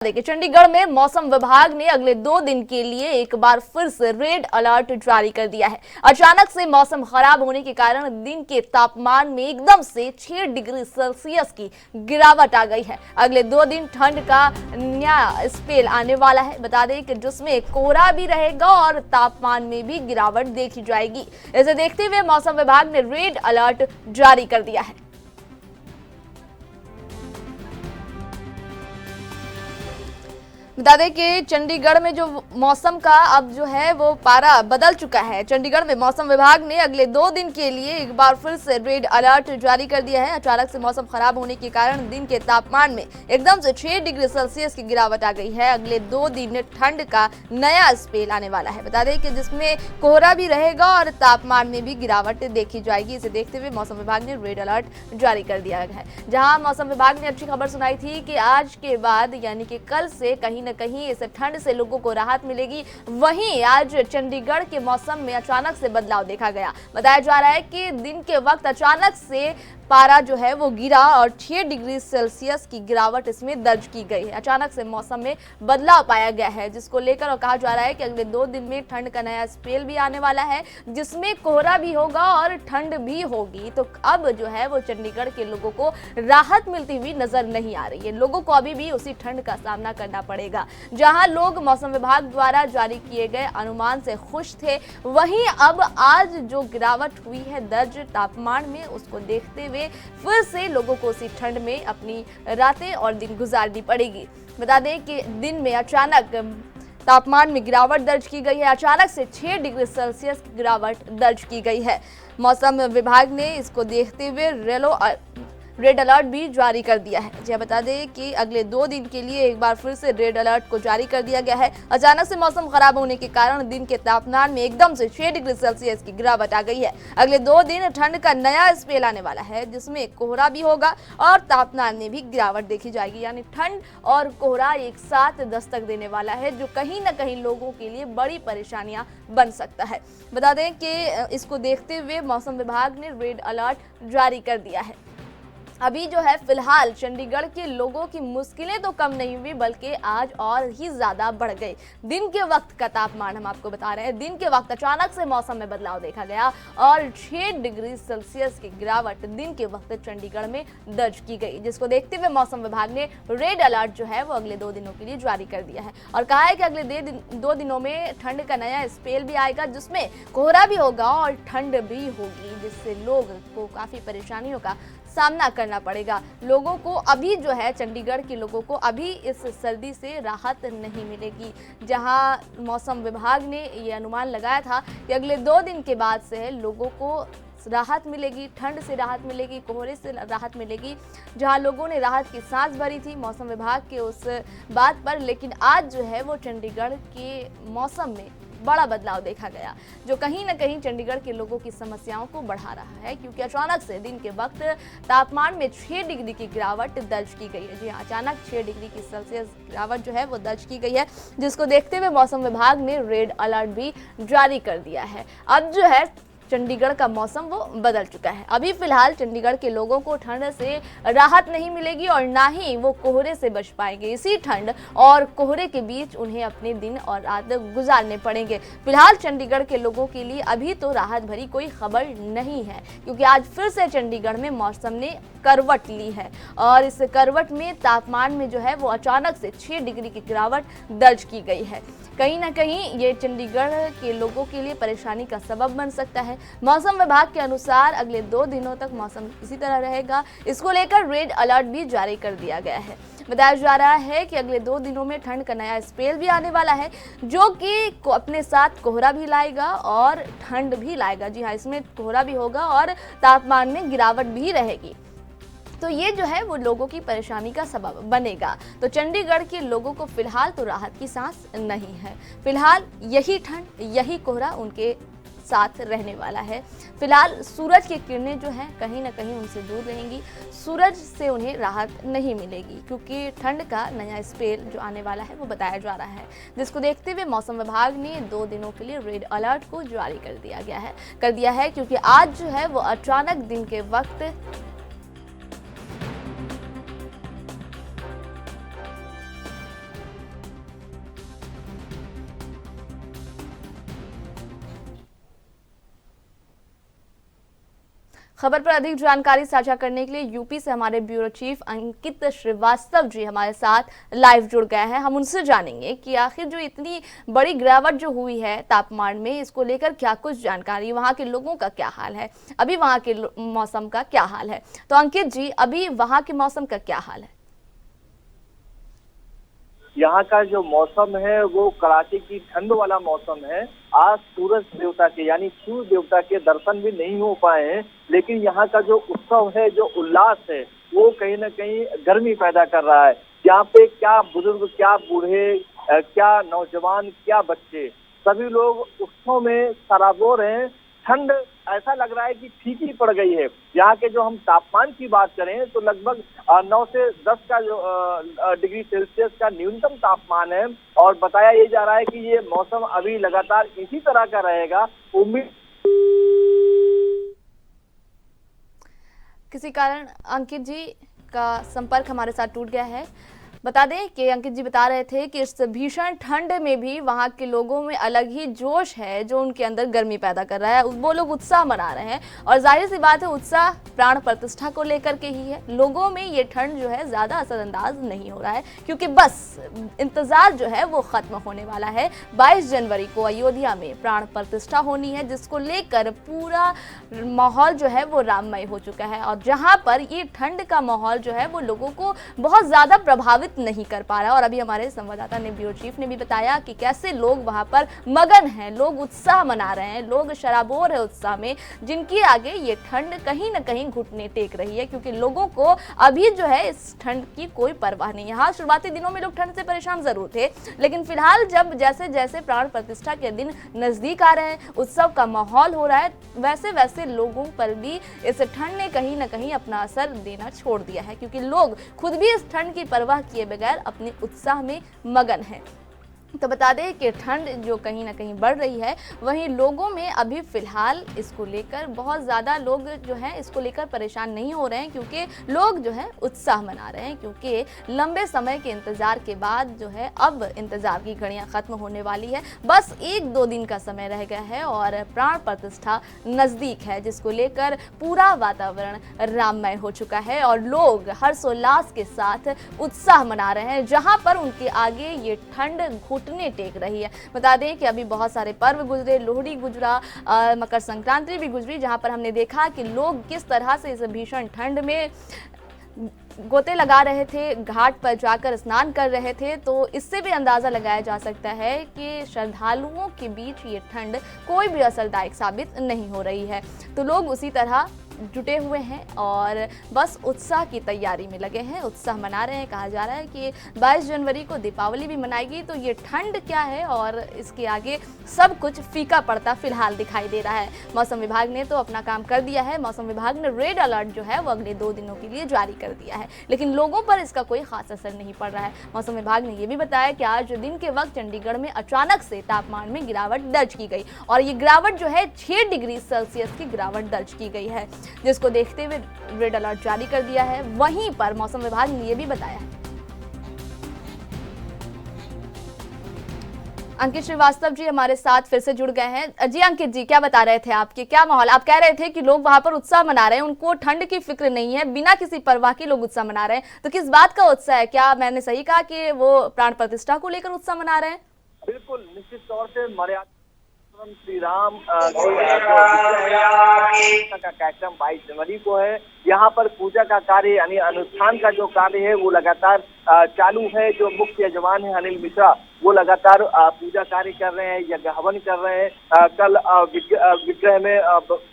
देखिए, चंडीगढ़ में मौसम विभाग ने अगले 2 दिन के लिए एक बार फिर से रेड अलर्ट जारी कर दिया है। अचानक से मौसम खराब होने के कारण दिन के तापमान में एकदम से 6 डिग्री सेल्सियस की गिरावट आ गई है। अगले 2 दिन ठंड का नया स्पेल आने वाला है। बता दें कि जिसमें कोहरा भी रहेगा और तापमान में भी गिरावट देखी जाएगी। इसे देखते हुए मौसम विभाग ने रेड अलर्ट जारी कर दिया है। बता दें कि चंडीगढ़ में जो मौसम का अब जो है वो पारा बदल चुका है। चंडीगढ़ में मौसम विभाग ने अगले 2 दिन के लिए एक बार फिर से रेड अलर्ट जारी कर दिया है। अचानक से मौसम खराब होने के कारण दिन के तापमान में एकदम से 6 डिग्री सेल्सियस की गिरावट आ गई है। अगले 2 दिन ठंड का नया स्पेल आने वाला है। बता दें कि जिसमें कोहरा भी रहेगा और तापमान में भी गिरावट देखी जाएगी। इसे देखते हुए मौसम विभाग ने रेड अलर्ट जारी कर दिया है। जहां मौसम विभाग ने अच्छी खबर सुनाई थी कि आज के बाद यानी कि कल से कहीं कहीं इस ठंड से लोगों को राहत मिलेगी। वहीं आज चंडीगढ़ के मौसम में अचानक से बदलाव देखा गया। बताया जा रहा है कि दिन के वक्त अचानक से पारा जो है वो गिरा और 6 डिग्री सेल्सियस की गिरावट इसमें दर्ज की गई है। अचानक से मौसम में बदलाव पाया गया है, जिसको लेकर और कहा जा रहा है कि अगले 2 दिन में ठंड का नया स्पेल भी आने वाला है, जिसमें कोहरा भी होगा और ठंड भी होगी। तो अब जो है वो चंडीगढ़ के लोगों को राहत मिलती हुई नजर नहीं आ रही है। लोगों को अभी भी उसी ठंड का सामना करना पड़ेगा। जहां लोग मौसम विभाग द्वारा जारी किए गए अनुमान से खुश थे, वहीं अब आज जो गिरावट हुई है दर्ज तापमान में, उसको देखते हुए फिर से लोगों को उसी ठंड में अपनी रातें और दिन गुजारनी पड़ेगी। बता दें कि दिन में अचानक तापमान में गिरावट दर्ज की गई है। अचानक से 6 डिग्री सेल्सियस की गिरावट दर्ज की गई है। मौसम विभाग ने इसको देखते हुए रेड अलर्ट भी जारी कर दिया है। जी बता दें कि अगले 2 दिन के लिए एक बार फिर से रेड अलर्ट को जारी कर दिया गया है। अचानक से मौसम खराब होने के कारण दिन के तापमान में एकदम से 6 डिग्री सेल्सियस की गिरावट आ गई है। अगले 2 दिन ठंड का नया स्पेल आने वाला है, जिसमें कोहरा भी होगा और तापमान में भी गिरावट देखी जाएगी। यानी ठंड और कोहरा एक साथ दस्तक देने वाला है, जो कहीं ना कहीं लोगों के लिए बड़ी परेशानियां बन सकता है। बता दें कि इसको देखते हुए मौसम विभाग ने रेड अलर्ट जारी कर दिया है। अभी जो है फिलहाल चंडीगढ़ के लोगों की मुश्किलें तो कम नहीं हुई, बल्कि आज और ही ज्यादा बढ़ गई। दिन के वक्त का तापमान हम आपको बता रहे हैं, दिन के वक्त अचानक से मौसम में बदलाव देखा गया और 6 डिग्री सेल्सियस की गिरावट दिन के वक्त चंडीगढ़ में दर्ज की गई, जिसको देखते हुए मौसम विभाग ने रेड अलर्ट जो है वो अगले 2 दिनों के लिए जारी कर दिया है और कहा है कि अगले 2 दिनों में ठंड का नया स्पेल भी आएगा, जिसमें कोहरा भी होगा और ठंड भी होगी, जिससे लोगों को काफी परेशानियों का सामना करना पड़ेगा। लोगों को अभी जो है चंडीगढ़ के लोगों को अभी इस सर्दी से राहत नहीं मिलेगी। जहां मौसम विभाग ने ये अनुमान लगाया था कि अगले 2 दिन के बाद से लोगों को राहत मिलेगी, ठंड से राहत मिलेगी, कोहरे से राहत मिलेगी। जहां लोगों ने राहत की सांस भरी थी मौसम विभाग के उस बात पर, लेकिन आज जो है वो चंडीगढ़ के मौसम में बड़ा बदलाव देखा गया, जो कहीं ना कहीं चंडीगढ़ के लोगों की समस्याओं को बढ़ा रहा है, क्योंकि अचानक से दिन के वक्त तापमान में 6 डिग्री की गिरावट दर्ज की गई है। जी हाँ, अचानक 6 डिग्री की सेल्सियस गिरावट जो है वो दर्ज की गई है, जिसको देखते हुए मौसम विभाग ने रेड अलर्ट भी जारी कर दिया है। अब जो है चंडीगढ़ का मौसम वो बदल चुका है। अभी फिलहाल चंडीगढ़ के लोगों को ठंड से राहत नहीं मिलेगी और ना ही वो कोहरे से बच पाएंगे। इसी ठंड और कोहरे के बीच उन्हें अपने दिन और रात गुजारने पड़ेंगे। फिलहाल चंडीगढ़ के लोगों के लिए अभी तो राहत भरी कोई खबर नहीं है, क्योंकि आज फिर से चंडीगढ़ में मौसम ने करवट ली है और इस करवट में तापमान में जो है वो अचानक से 6 डिग्री की गिरावट दर्ज की गई है। कहीं ना कहीं ये चंडीगढ़ के लोगों के लिए परेशानी का सबब बन सकता है। मौसम विभाग के अनुसार अगले 2 दिनों तक मौसम इसी तरह रहेगा। इसको लेकर रेड अलर्ट भी जारी कर दिया गया है। बताया जा रहा है कि अगले 2 दिनों में ठंड का नया स्पेल भी आने वाला है, जो कि अपने साथ कोहरा भी लाएगा और ठंड भी लाएगा। जी हाँ, इसमें कोहरा भी होगा और तापमान में गिरावट भी रहेगी। तो ये जो है वो लोगों की परेशानी का सबब बनेगा। तो चंडीगढ़ के लोगों को फिलहाल तो राहत की सांस नहीं है। फिलहाल यही ठंड, यही कोहरा उनके साथ रहने वाला है। फिलहाल सूरज की किरणें जो हैं कहीं ना कहीं उनसे दूर रहेंगी, सूरज से उन्हें राहत नहीं मिलेगी, क्योंकि ठंड का नया स्पेल जो आने वाला है वो बताया जा रहा है, जिसको देखते हुए मौसम विभाग ने 2 दिनों के लिए रेड अलर्ट को जारी कर दिया है, क्योंकि आज जो है वो अचानक दिन के वक्त खबर पर अधिक जानकारी साझा करने के लिए यूपी से हमारे ब्यूरो चीफ अंकित श्रीवास्तव जी हमारे साथ लाइव जुड़ गए हैं। हम उनसे जानेंगे कि आखिर जो इतनी बड़ी गिरावट जो हुई है तापमान में, इसको लेकर क्या कुछ जानकारी, वहां के लोगों का क्या हाल है, अभी वहां के मौसम का क्या हाल है। तो अंकित जी, अभी वहां के मौसम का क्या हाल है? यहाँ का जो मौसम है वो कड़ाके की ठंड वाला मौसम है। आज सूरज देवता के यानी सूर्य देवता के दर्शन भी नहीं हो पाए हैं, लेकिन यहाँ का जो उत्सव है, जो उल्लास है, वो कहीं ना कहीं गर्मी पैदा कर रहा है। यहाँ पे क्या बुजुर्ग, क्या बूढ़े, क्या नौजवान, क्या बच्चे, सभी लोग उत्सव में सराबोर हैं। ठंड ऐसा लग रहा है कि फीकी पड़ गई है। यहाँ के जो हम तापमान की बात करें तो लगभग 9 से 10 का जो डिग्री सेल्सियस का न्यूनतम तापमान है, और बताया ये जा रहा है कि ये मौसम अभी लगातार इसी तरह का रहेगा। उम्मीद किसी कारण अंकित जी का संपर्क हमारे साथ टूट गया है। बता दें कि अंकित जी बता रहे थे कि इस भीषण ठंड में भी वहां के लोगों में अलग ही जोश है जो उनके अंदर गर्मी पैदा कर रहा है। वो लोग उत्साह मना रहे हैं और जाहिर सी बात है, उत्साह प्राण प्रतिष्ठा को लेकर के ही है। लोगों में ये ठंड जो है ज्यादा असरअंदाज नहीं हो रहा है, क्योंकि बस इंतजार जो है वो खत्म होने वाला है। 22 जनवरी को अयोध्या में प्राण प्रतिष्ठा होनी है, जिसको लेकर पूरा माहौल जो है वो राममय हो चुका है। और जहां पर ये ठंड का माहौल जो है वो लोगों को बहुत ज्यादा प्रभावित नहीं कर पा रहा। और अभी हमारे संवाददाता ने, ब्यूरो चीफ ने भी बताया कि कैसे लोग वहां पर मगन हैं, लोग उत्साह मना रहे हैं, लोग शराबोर है उत्साह में, जिनके आगे ये ठंड कहीं ना कहीं घुटने टेक रही है, क्योंकि लोगों को अभी जो है इस ठंड की कोई परवाह नहीं है। हाँ, शुरुआती दिनों में लोग ठंड से परेशान जरूर थे, लेकिन फिलहाल जब जैसे जैसे प्राण प्रतिष्ठा के दिन नजदीक आ रहे हैं, उत्सव का माहौल हो रहा है, वैसे वैसे लोगों पर भी इस ठंड ने कहीं ना कहीं अपना असर देना छोड़ दिया है, क्योंकि लोग खुद भी इस ठंड की परवाह किए बगैर अपने उत्साह में मगन है। तो बता दें कि ठंड जो कहीं ना कहीं बढ़ रही है, वहीं लोगों में अभी फिलहाल इसको लेकर बहुत ज़्यादा लोग जो हैं इसको लेकर परेशान नहीं हो रहे हैं, क्योंकि लोग जो है उत्साह मना रहे हैं, क्योंकि लंबे समय के इंतज़ार के बाद जो है अब इंतज़ार की घड़ियां ख़त्म होने वाली है। बस 1-2 दिन का समय रह गया है और प्राण प्रतिष्ठा नज़दीक है, जिसको लेकर पूरा वातावरण राममय हो चुका है और लोग हर्षोल्लास के साथ उत्साह मना रहे हैं, जहाँ पर उनके आगे ये ठंड घुटने टेक रही है। बता दें कि अभी बहुत सारे पर्व गुजरे, लोहड़ी गुजरा, मकर संक्रांति भी गुजरी, जहां पर हमने देखा कि लोग किस तरह से इस भीषण ठंड में गोते लगा रहे थे, घाट पर जाकर स्नान कर रहे थे। तो इससे भी अंदाज़ा लगाया जा सकता है कि श्रद्धालुओं के बीच ये ठंड कोई भी असरदायक साबित नहीं हो रही है। तो लोग उसी तरह जुटे हुए हैं और बस उत्साह की तैयारी में लगे हैं, उत्साह मना रहे हैं। कहा जा रहा है कि 22 जनवरी को दीपावली भी मनाएगी, तो ये ठंड क्या है और इसके आगे सब कुछ फीका पड़ता फिलहाल दिखाई दे रहा है। मौसम विभाग ने तो अपना काम कर दिया है। मौसम विभाग ने रेड अलर्ट जो है वो अगले 2 दिनों के लिए जारी कर दिया है, लेकिन लोगों पर इसका कोई खास असर नहीं पड़ रहा है। मौसम विभाग ने यह भी बताया कि आज दिन के वक्त चंडीगढ़ में अचानक से तापमान में गिरावट दर्ज की गई और ये गिरावट जो है 6 डिग्री सेल्सियस की गिरावट दर्ज की गई है, जिसको देखते हुए रेड अलर्ट जारी कर दिया है। वहीं पर मौसम विभाग ने यह भी बताया है। अंकित श्रीवास्तव जी हमारे साथ फिर से जुड़ गए हैं। जी अंकित जी, क्या बता रहे थे आपके क्या माहौल? आप कह रहे थे कि लोग वहां पर उत्साह मना रहे हैं, उनको ठंड की फिक्र नहीं है, बिना किसी परवाह के लोग उत्साह मना रहे हैं। तो किस बात का उत्साह है? क्या मैंने सही कहा कि वो प्राण प्रतिष्ठा को लेकर उत्साह मना रहे हैं? बिल्कुल, निश्चित तौर से मर्यादा श्री राम का कार्यक्रम 22 जनवरी को है। यहाँ पर पूजा का कार्य यानी अनुष्ठान का जो कार्य है वो लगातार चालू है। जो मुख्य यजमान है अनिल मिश्रा, वो लगातार पूजा कार्य कर रहे हैं, यज्ञ हवन कर रहे हैं। कल विग्रह में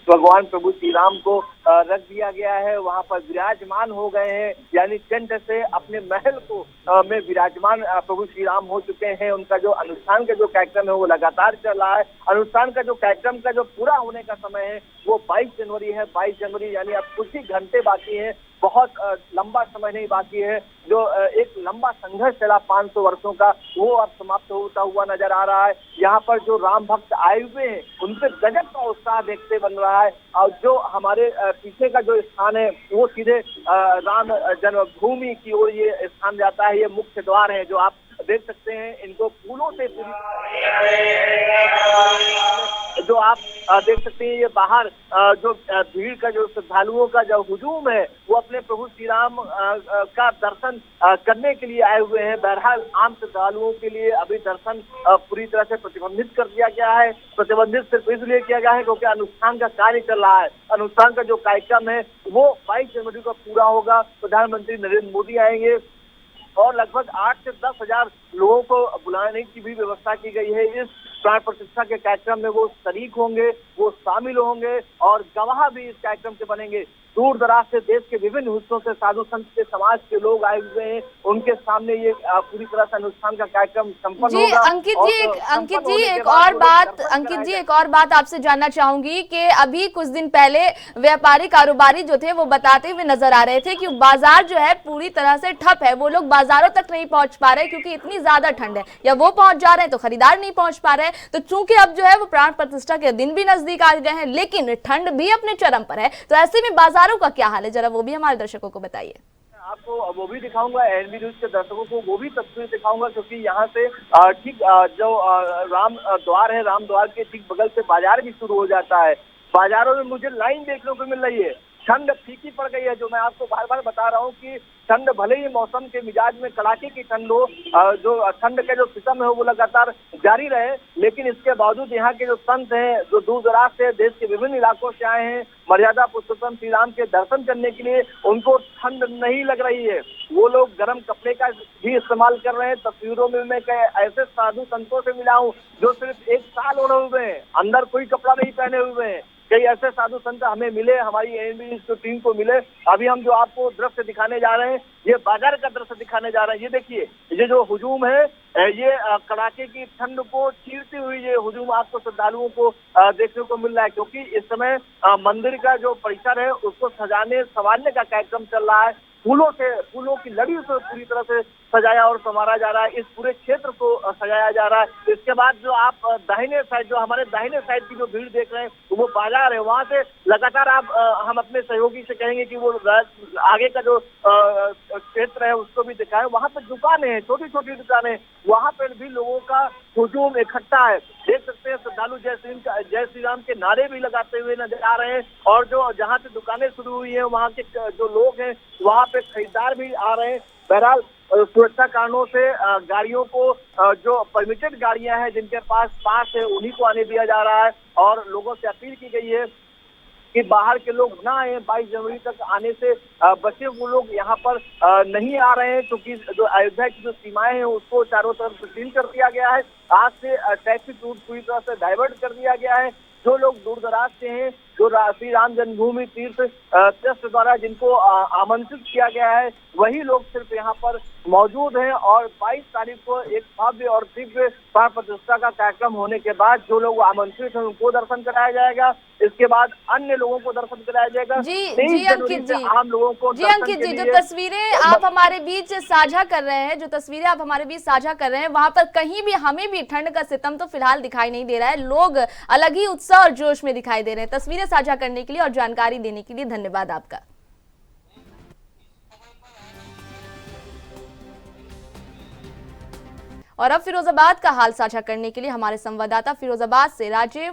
भगवान प्रभु श्री राम को रख दिया गया है, वहां पर विराजमान हो गए हैं, यानी टेंट से अपने महल को में विराजमान प्रभु श्री राम हो चुके हैं। उनका जो अनुष्ठान का जो कार्यक्रम है वो लगातार चल रहा है। अनुष्ठान का जो कार्यक्रम का जो पूरा होने का समय है वो 22 जनवरी है। 22 जनवरी यानी अब कुछ ही घंटे बाकी हैं, बहुत लंबा समय नहीं बाकी है। जो एक लंबा संघर्ष चला 500 वर्षों का, वो अब समाप्त होता हुआ नजर आ रहा है। यहाँ पर जो राम भक्त आए हुए हैं उनसे गजब का उत्साह देखते बन रहा है। और जो हमारे पीछे का जो स्थान है वो सीधे राम जन्मभूमि की ओर ये स्थान जाता है। ये मुख्य द्वार है जो आप देख सकते हैं, इनको फूलों से पूरी जो आप देख सकते हैं ये बाहर जो भीड़ का जो श्रद्धालुओं का जो हुजूम है वो अपने प्रभु श्री राम का दर्शन करने के लिए आए हुए हैं। बहरहाल आम श्रद्धालुओं के लिए अभी दर्शन पूरी तरह से प्रतिबंधित कर दिया गया है। प्रतिबंधित सिर्फ इसलिए किया गया है क्योंकि अनुष्ठान का कार्य चल रहा है। अनुष्ठान का जो कार्यक्रम है वो 22 जनवरी को पूरा होगा। प्रधानमंत्री नरेंद्र मोदी आएंगे और लगभग 8 से 10 हजार लोगों को बुलाने की भी व्यवस्था की गई है। इस प्राण प्रतिष्ठा के कार्यक्रम में वो शरीक होंगे, वो शामिल होंगे और गवाह भी इस कार्यक्रम के बनेंगे। दूर दराज से देश के विभिन्न हिस्सों से साधु संत के समाज के लोग आए हुए हैं। उनके सामने ये पूरी तरह से अनुष्ठान का कार्यक्रम संपन्न होगा। अंकित जी एक और बात आपसे जानना चाहूंगी कि अभी कुछ दिन पहले व्यापारी कारोबारी जो थे वो बताते हुए नजर आ रहे थे कि बाजार जो है पूरी तरह से ठप है, वो लोग बाजारों तक नहीं पहुंच पा रहे क्योंकि इतनी ज्यादा ठंड है, या वो पहुंच जा रहे हैं तो खरीदार नहीं पहुंच पा रहे। तो चूंकि अब जो है वो प्राण प्रतिष्ठा के दिन भी नजदीक आ गए हैं लेकिन ठंड भी अपने चरम पर है, तो ऐसे में बाजारों का क्या हाल है, जरा वो भी हमारे दर्शकों को बताइए। आपको वो भी दिखाऊंगा, एनबी न्यूज के दर्शकों को वो भी तस्वीर दिखाऊंगा क्योंकि यहाँ से ठीक जो राम द्वार है, राम द्वार के ठीक बगल से बाजार भी शुरू हो जाता है। बाजारों में मुझे लाइन देखने को मिल रही है। ठंड फीकी पड़ गई है, जो मैं आपको बार बार बता रहा हूँ कि ठंड भले ही मौसम के मिजाज में कड़ाके की ठंड हो, जो ठंड का जो सितम है वो लगातार जारी रहे, लेकिन इसके बावजूद यहाँ के जो संत हैं जो दूर दराज से देश के विभिन्न इलाकों से आए हैं मर्यादा पुरुषोत्तम श्री राम के दर्शन करने के लिए, उनको ठंड नहीं लग रही है। वो लोग गर्म कपड़े का भी इस्तेमाल कर रहे हैं। तस्वीरों में मैं ऐसे साधु संतों से मिला हूँ जो सिर्फ 1 साल ओढ़े हुए हैं, अंदर कोई कपड़ा नहीं पहने हुए हैं। कई ऐसे साधु संत हमें मिले, हमारी एनबी टीम को मिले। अभी हम जो आपको दृश्य दिखाने जा रहे हैं ये बाजार का दृश्य दिखाने जा रहे हैं। ये देखिए, ये जो हुजूम है ये कड़ाके की ठंड को चीरती हुई ये हुजूम आपको श्रद्धालुओं को देखने को मिल रहा है, क्योंकि इस समय मंदिर का जो परिसर है उसको सजाने संवारने का कार्यक्रम चल रहा है। फूलों की लड़ी से पूरी तरह से सजाया और संवारा जा रहा है। इस पूरे क्षेत्र को सजाया जा रहा है। इसके बाद जो आप दाहिने साइड, जो हमारे दाहिने साइड की जो भीड़ देख रहे हैं वो बाजार है, वहां से लगातार आप हम अपने सहयोगी से कहेंगे कि वो आगे का जो क्षेत्र है उसको भी दिखाएं। वहां पर दुकानें हैं, छोटी छोटी दुकानें, वहां पर भी लोगों का हुजूम इकट्ठा है। देख सकते हैं श्रद्धालु जय श्री राम के नारे भी लगाते हुए नजर आ रहे हैं। और जो जहाँ से दुकानें शुरू हुई है वहाँ के जो लोग हैं वहाँ पे खरीदार भी आ रहे हैं। बहरहाल सुरक्षा कारणों से गाड़ियों को जो परमिटेड गाड़ियां हैं जिनके पास है उन्हीं को आने दिया जा रहा है और लोगों से अपील की गई है कि बाहर के लोग ना आए। 22 जनवरी तक आने से बचे वो लोग यहाँ पर नहीं आ रहे हैं क्योंकि जो अयोध्या की जो सीमाएं हैं उसको चारों तरफ से सील कर दिया गया है। आज से ट्रैफिक रूट पूरी तरह से डाइवर्ट कर दिया गया है। जो लोग दूर दराज से हैं, जो श्री राम जन्मभूमि तीर्थ ट्रस्ट द्वारा जिनको आमंत्रित किया गया है वही लोग सिर्फ यहाँ पर मौजूद हैं। और 22 तारीख को एक भव्य और दिव्य प्राण प्रतिष्ठा का कार्यक्रम होने के बाद जो लोग आमंत्रित हैं उनको दर्शन कराया जाएगा। इसके बाद अन्य लोगों को दर्शन कराया जाएगा। जी अंकित जी, आम लोगों को जी अंकित जी, जो तस्वीरें आप हमारे बीच साझा कर रहे हैं, वहां पर कहीं भी हमें भी ठंड का सितम तो फिलहाल दिखाई नहीं दे रहा है। लोग अलग ही उत्साह और जोश में दिखाई दे रहे हैं। तस्वीरें साझा करने के लिए और जानकारी देने के लिए धन्यवाद आपका। और अब फिरोजाबाद का हाल साझा करने के लिए हमारे संवाददाता फिरोजाबाद से राजेश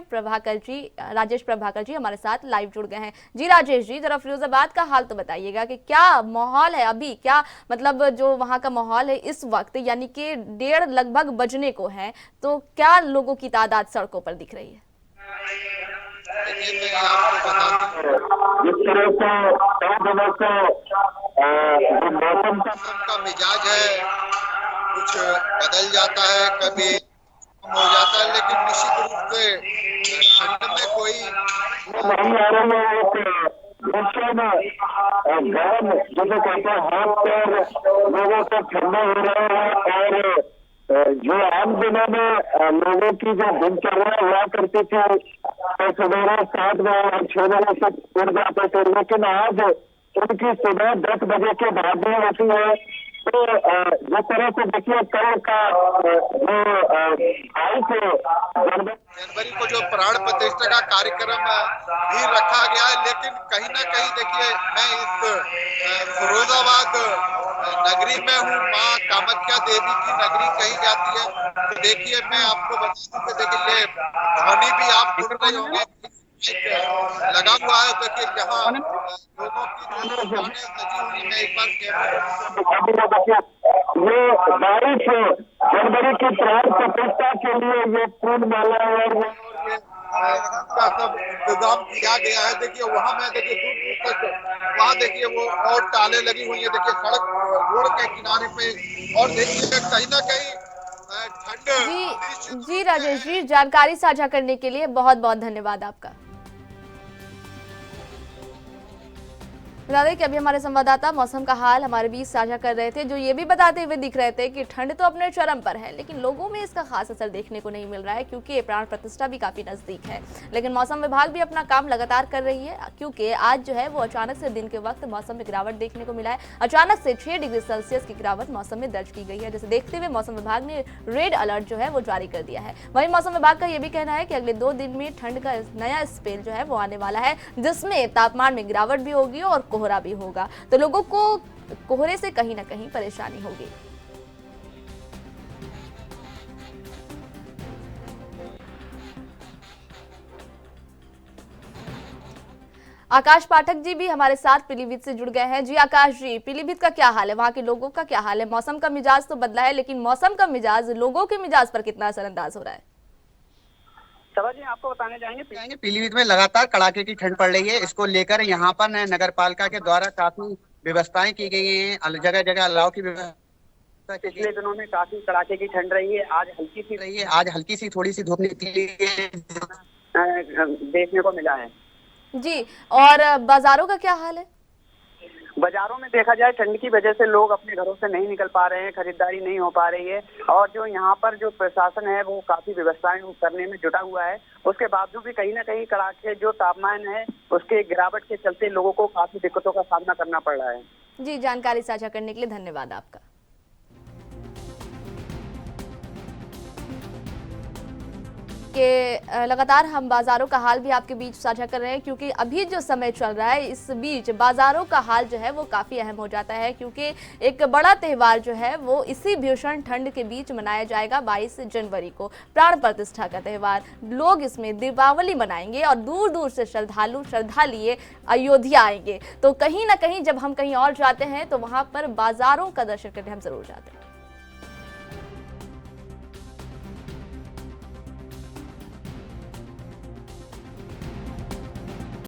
प्रभाकर जी हमारे साथ लाइव जुड़ गए हैं। जी राजेश जी, जरा फिरोजाबाद का हाल तो बताइएगा कि क्या माहौल है अभी, क्या मतलब जो वहां का माहौल है इस वक्त, यानी कि 1:30 लगभग बजने को है, तो क्या लोगों की तादाद सड़कों पर दिख रही है? देखिए, मैं आपको बता दूं जिस तरह से मौसम का मिजाज है कुछ बदल जाता है, कभी कम हो जाता है, लेकिन निश्चित रूप से ठंड में कोई नहीं आ रहा है। गर्म जिसे कहते हैं हाथ पैर लोगों को ठंडा हो रहा है। और जो आम दिनों में लोगों की जो दिनचर्या हुआ करती थी तो सुबह 7 बजे और 6 बजे से उठ जाते थे, लेकिन आज उनकी सुबह 10 बजे के बाद ही होती है। तो जिस तरह से देखिए कल का जो 22 जनवरी को जो प्राण प्रतिष्ठा का कार्यक्रम भी रखा गया है, लेकिन कहीं ना कहीं देखिए मैं इस फिरोजाबाद नगरी में हूँ। माँ कामाख्या देवी की नगरी कही जाती है। तो देखिए मैं आपको बता दूं कि देखिए ये ध्वनि भी आप सुन रहे होंगे, लगा हुआ है। देखिए यहाँ लोगों की जो दुकानें सजी हुई है, एक बार ये 22 जनवरी की प्राण प्रतिष्ठा के लिए ये फूल माला और का सब इंतजाम किया गया है। देखिए वहाँ में देखिए दूर दूर तक वहाँ देखिए वो और टाले लगी हुई है, देखिए सड़क रोड के किनारे पे। और देखिए कहीं ना कहीं ठंड। जी राजेश जी, जानकारी साझा करने के लिए बहुत बहुत धन्यवाद आपका। बता दें कि अभी हमारे संवाददाता मौसम का हाल हमारे बीच साझा कर रहे थे, जो ये भी बताते हुए दिख रहे थे कि ठंड तो अपने चरम पर है, लेकिन लोगों में इसका खास असर देखने को नहीं मिल रहा है, क्योंकि प्राण प्रतिष्ठा भी काफी नजदीक है। लेकिन मौसम विभाग भी अपना काम लगातार कर रही है, क्योंकि आज जो है वो अचानक से दिन के वक्त मौसम में गिरावट देखने को मिला है। अचानक से 6 डिग्री सेल्सियस की गिरावट मौसम में दर्ज की गई है, जिसे देखते हुए मौसम विभाग ने रेड अलर्ट जो है वो जारी कर दिया है। वहीं मौसम विभाग का यह भी कहना है कि अगले 2 दिन में ठंड का नया स्पेल जो है वो आने वाला है, जिसमें तापमान में गिरावट भी होगी और कोहरा भी होगा, तो लोगों को कोहरे से कहीं ना कहीं परेशानी होगी। आकाश पाठक जी भी हमारे साथ पीलीभीत से जुड़ गए हैं। जी आकाश जी, पीलीभीत का क्या हाल है, वहां के लोगों का क्या हाल है? मौसम का मिजाज तो बदला है, लेकिन मौसम का मिजाज लोगों के मिजाज पर कितना असरअंदाज हो रहा है? सभा जी आपको बताने जाएंगे पीलीभीत में लगातार कड़ाके की ठंड पड़ रही है। इसको लेकर यहाँ पर नगर पालिका के द्वारा काफी व्यवस्थाएं की गई हैं, जगह जगह अलाव की व्यवस्था। पिछले दिनों में काफी कड़ाके की ठंड रही है, आज हल्की सी थोड़ी सी धूप निकली है देखने को मिला है। जी, और बाजारों का क्या हाल है? बाजारों में देखा जाए ठंड की वजह से लोग अपने घरों से नहीं निकल पा रहे हैं, खरीदारी नहीं हो पा रही है, और जो यहाँ पर जो प्रशासन है वो काफी व्यवस्थाएं करने में जुटा हुआ है। उसके बावजूद भी कहीं ना कहीं कड़ाके जो तापमान है उसके गिरावट के चलते लोगों को काफी दिक्कतों का सामना करना पड़ रहा है। जी, जानकारी साझा करने के लिए धन्यवाद आपका। कि लगातार हम बाजारों का हाल भी आपके बीच साझा कर रहे हैं, क्योंकि अभी जो समय चल रहा है इस बीच बाजारों का हाल जो है वो काफ़ी अहम हो जाता है, क्योंकि एक बड़ा त्यौहार जो है वो इसी भीषण ठंड के बीच मनाया जाएगा। 22 जनवरी को प्राण प्रतिष्ठा का त्यौहार, लोग इसमें दीपावली मनाएंगे और दूर दूर से श्रद्धा लिए अयोध्या आएंगे। तो कहीं ना कहीं जब हम कहीं और जाते हैं तो वहाँ पर बाजारों का दर्शन करने हम जरूर जाते हैं।